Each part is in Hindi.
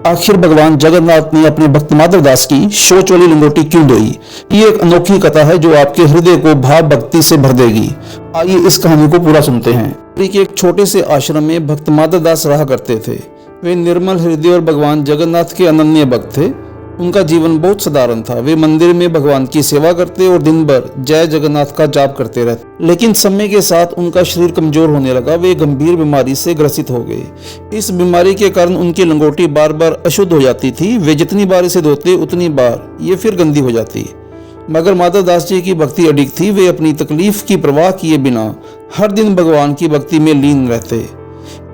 आखिर भगवान जगन्नाथ ने अपने भक्त माधव दास की शौच वाली लंगोटी क्यों धोई? ये एक अनोखी कथा है जो आपके हृदय को भाव भक्ति से भर देगी। आइए इस कहानी को पूरा सुनते हैं। के एक छोटे से आश्रम में भक्त माधव दास रहा करते थे। वे निर्मल हृदय और भगवान जगन्नाथ के अनन्य भक्त थे। उनका जीवन बहुत साधारण था। वे मंदिर में भगवान की सेवा करते और दिन भर जय जगन्नाथ का जाप करते रहते। लेकिन समय के साथ उनका शरीर कमजोर होने लगा। वे गंभीर बीमारी से ग्रसित हो गए। इस बीमारी के कारण उनकी लंगोटी बार बार अशुद्ध हो जाती थी। वे जितनी बार इसे धोते उतनी बार ये फिर गंदी हो जाती। मगर माधव दास जी की भक्ति अडिग थी। वे अपनी तकलीफ की परवाह किए बिना हर दिन भगवान की भक्ति में लीन रहते।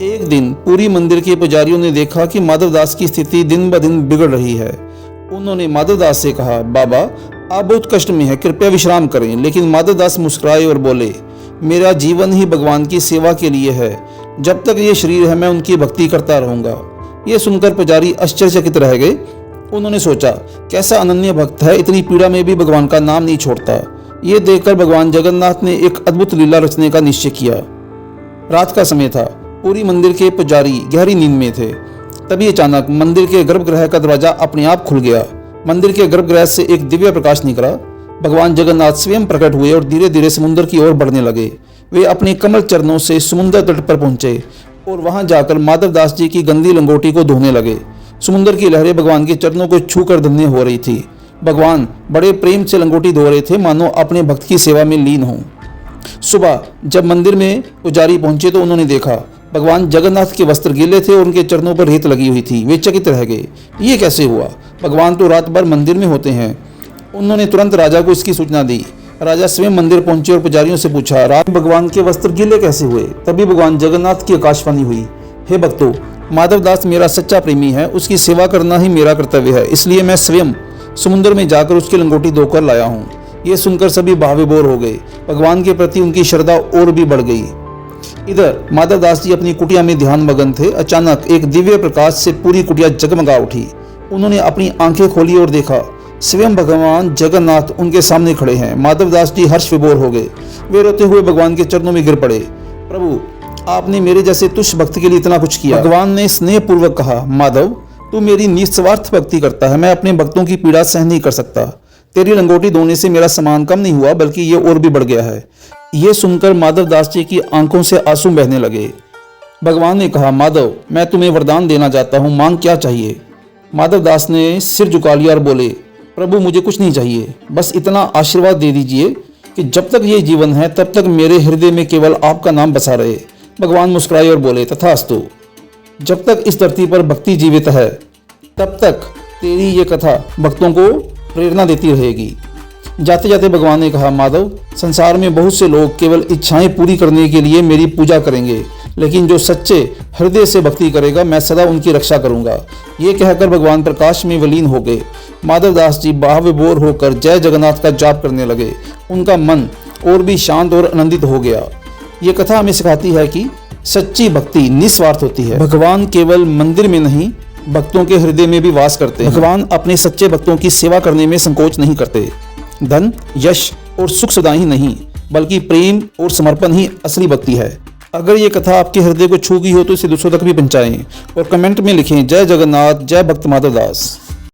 एक दिन पूरी मंदिर के पुजारियों ने देखा कि माधव दास की स्थिति दिन ब दिन बिगड़ रही है। उन्होंने माधव दास से कहा, बाबा आप बहुत कष्ट में हैं, कृपया विश्राम करें। लेकिन माधव दास मुस्कुराए और बोले, मेरा जीवन ही भगवान की सेवा के लिए है। जब तक ये शरीर है मैं उनकी भक्ति करता रहूंगा। ये सुनकर पुजारी आश्चर्यचकित रह गए। उन्होंने सोचा, कैसा अनन्य भक्त है, इतनी पीड़ा में भी भगवान का नाम नहीं छोड़ता। ये देखकर भगवान जगन्नाथ ने एक अद्भुत लीला रचने का निश्चय किया। रात का समय था। पूरी मंदिर के पुजारी गहरी नींद में थे। तभी अचानक मंदिर के गर्भगृह का दरवाजा अपने आप खुल गया। मंदिर के गर्भगृह से एक दिव्य प्रकाश निकला। भगवान जगन्नाथ स्वयं प्रकट हुए और धीरे धीरे समुद्र की ओर बढ़ने लगे। वे अपने कमल चरणों से समुद्र तट पर पहुंचे और वहां जाकर माधव दास जी की गंदी लंगोटी को धोने लगे। समुद्र की लहरें भगवान के चरणों को छूकर धन्य हो रही थी। भगवान बड़े प्रेम से लंगोटी धो रहे थे, मानो अपने भक्त की सेवा में लीन हों। सुबह जब मंदिर में पुजारी पहुंचे तो उन्होंने देखा भगवान जगन्नाथ के वस्त्र गीले थे और उनके चरणों पर रेत लगी हुई थी। वे चकित रह गए। ये कैसे हुआ? भगवान तो रात भर मंदिर में होते हैं। उन्होंने तुरंत राजा को इसकी सूचना दी। राजा स्वयं मंदिर पहुंचे और पुजारियों से पूछा, रात भगवान के वस्त्र गीले कैसे हुए? तभी भगवान जगन्नाथ की आकाशवाणी हुई, हे भक्तों, माधव दास मेरा सच्चा प्रेमी है। उसकी सेवा करना ही मेरा कर्तव्य है। इसलिए मैं स्वयं समुद्र में जाकर उसकी लंगोटी धोकर लाया हूँ। ये सुनकर सभी भावविभोर हो गए। भगवान के प्रति उनकी श्रद्धा और भी बढ़ गई। इधर माधव दास जी अपनी कुटिया में ध्यान मगन थे। अचानक एक दिव्य प्रकाश से पूरी कुटिया जगमगा उठी। उन्होंने अपनी आंखें खोली और देखा स्वयं भगवान जगन्नाथ उनके सामने खड़े हैं। माधव दास जी हर्ष विभोर हो गए। वे रोते हुए भगवान के चरणों में गिर पड़े। प्रभु, आपने मेरे जैसे तुच्छ भक्त के लिए इतना कुछ किया। भगवान ने स्नेह पूर्वक कहा, माधव तू मेरी निस्वार्थ भक्ति करता है। मैं अपने भक्तों की पीड़ा सहन नहीं कर सकता। तेरी लंगोटी धोने से मेरा सम्मान कम नहीं हुआ, बल्कि ये और भी बढ़ गया है। ये सुनकर माधव दास जी की आंखों से आंसू बहने लगे। भगवान ने कहा, माधव मैं तुम्हें वरदान देना चाहता हूँ, मांग क्या चाहिए? माधव दास ने सिर झुका लिया और बोले, प्रभु मुझे कुछ नहीं चाहिए, बस इतना आशीर्वाद दे दीजिए कि जब तक ये जीवन है तब तक मेरे हृदय में केवल आपका नाम बसा रहे। भगवान मुस्कुराए और बोले, तथास्तु। जब तक इस धरती पर भक्ति जीवित है तब तक तेरी ये कथा भक्तों को प्रेरणा देती रहेगी। जाते जाते भगवान ने कहा, माधव संसार में बहुत से लोग केवल इच्छाएं पूरी करने के लिए मेरी पूजा करेंगे, लेकिन जो सच्चे हृदय से भक्ति करेगा मैं सदा उनकी रक्षा करूंगा। ये कहकर भगवान प्रकाश में विलीन हो गए। माधव दास जी भावविभोर होकर जय जगन्नाथ का जाप करने लगे। उनका मन और भी शांत और आनंदित हो गया। ये कथा हमें सिखाती है कि सच्ची भक्ति निस्वार्थ होती है। भगवान केवल मंदिर में नहीं, भक्तों के हृदय में भी वास करते हैं। भगवान अपने सच्चे भक्तों की सेवा करने में संकोच नहीं करते। धन, यश और सुख सदा ही नहीं, बल्कि प्रेम और समर्पण ही असली भक्ति है। अगर ये कथा आपके हृदय को छू गई हो तो इसे दूसरों तक भी पहुंचाएं और कमेंट में लिखें, जय जगन्नाथ, जय भक्त माधव दास।